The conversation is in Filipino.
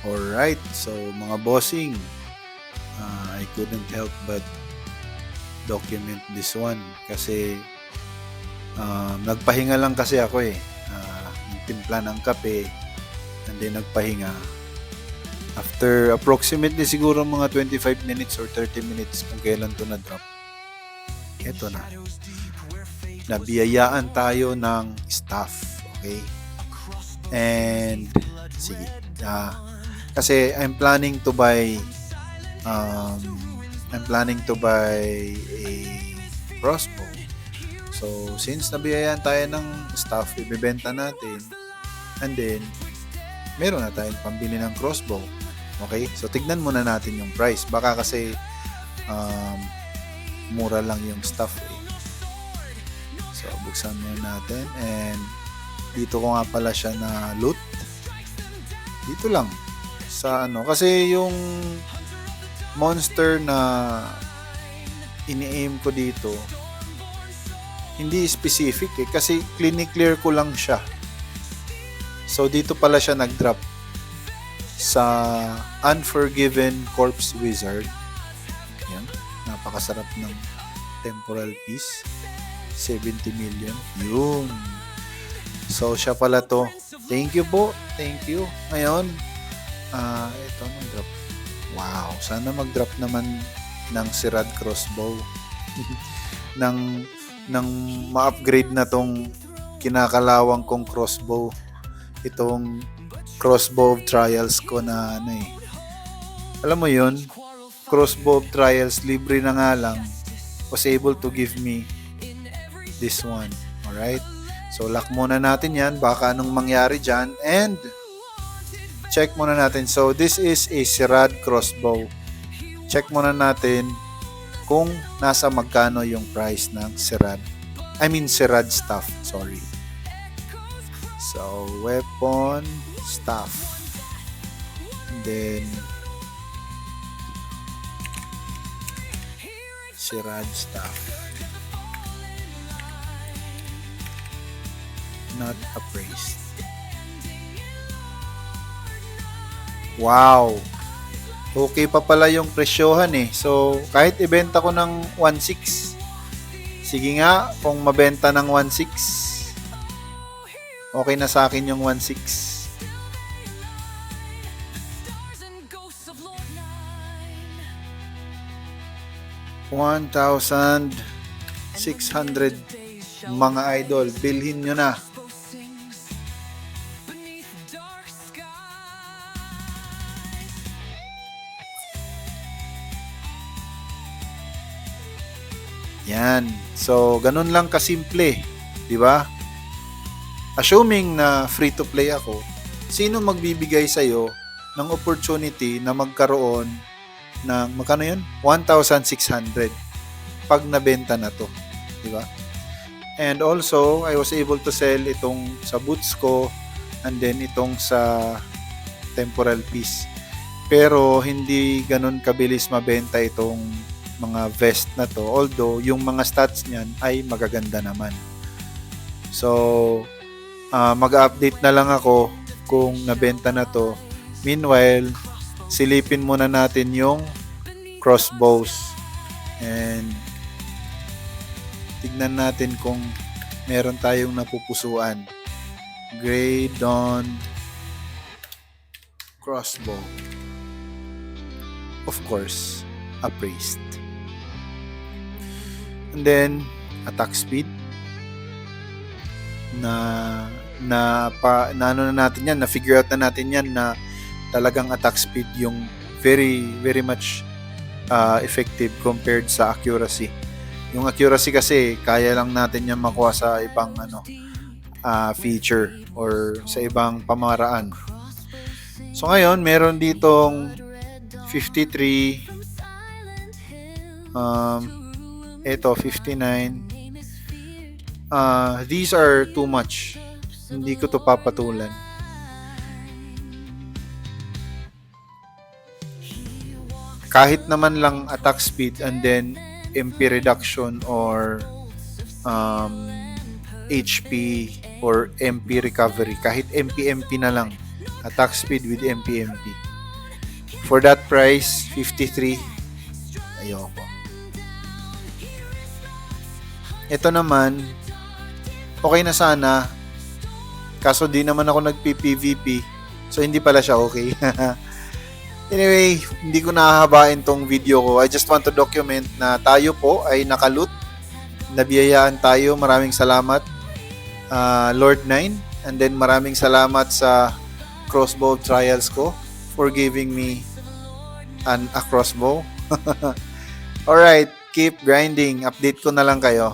Alright, so mga bossing, I couldn't help but document this one kasi nagpahinga lang kasi ako eh. Timpla ng kape and then nagpahinga. After approximately siguro mga 25 minutes or 30 minutes kung kailan to na-drop, eto na. Nabiyayaan tayo ng staff. Okay? And sige. Kasi I'm planning to buy a crossbow. So, since nabiyayaan tayo ng staff, ibebenta natin and then meron na tayong pambili ng crossbow. Okay? So, tignan muna natin yung price. Baka kasi mura lang yung stuff eh. So, buksan muna natin and dito ko nga pala siya na loot. Dito lang sa ano. Kasi yung monster na ini-aim ko dito hindi specific eh. Kasi clear ko lang siya. So, dito pala siya nag-drop sa Unforgiven Corpse Wizard. Yan. Napakasarap ng temporal piece. 70 million. Yun. So, siya pala to. Thank you po. Thank you. Ngayon, ito nag-drop. Wow. Sana mag-drop naman ng Sirad Crossbow. ng ma-upgrade na tong kinakalawang kong crossbow. Itong crossbow of trials ko na ano eh. Alam mo yun? Crossbow of trials, libre na nga lang, was able to give me this one. Alright? So, lock muna natin yan. Baka anong mangyari dyan. And, check muna natin. So, this is a Sirad crossbow. Check muna natin kung nasa magkano yung price ng Sirad. Sirad stuff. Sorry. So, weapon, stuff. And then, Sirad stuff. Not appraised. Wow! Okay pa pala yung presyohan eh. So, kahit ibenta ko ng 1.6, sige nga, kung mabenta ng 1.6, okay na sa akin yung 1.6. $1,600 mga idol. Bilhin nyo na. Yan. So, ganun lang kasimple. Di ba? Assuming na free to play ako, sino magbibigay sa'yo ng opportunity na magkaroon ng, magkano yun? 1,600 pag nabenta na to. Di ba? And also, I was able to sell itong sa boots ko and then itong sa temporal piece. Pero hindi ganun kabilis mabenta itong mga vest na to, although yung mga stats niyan ay magaganda naman. So, mag-update na lang ako kung nabenta na to. Meanwhile, silipin muna natin yung crossbows and tignan natin kung meron tayong napupusuan. Grey Dawn crossbow. Of course, appraised. And then, attack speed. Na ano na natin yan, na figure out na natin yan na talagang attack speed yung very, very much effective compared sa accuracy. Yung accuracy kasi, kaya lang natin yan makuha sa ibang feature or sa ibang pamaraan. So ngayon, meron ditong 53, ito 59. These are too much. Hindi ko to papatulan. Kahit naman lang attack speed and then MP reduction or HP or MP recovery. Kahit MP na lang. Attack speed with MP. For that price, 53. Ayoko. Ito naman, okay na sana. Kaso di naman ako nagpi-PVP. So, hindi pala siya okay. Anyway, hindi ko nahahabain tong video ko. I just want to document na tayo po ay nakaloot. Nabiyayaan tayo. Maraming salamat, Lord 9. And then maraming salamat sa crossbow trials ko for giving me a crossbow. Alright, keep grinding. Update ko na lang kayo.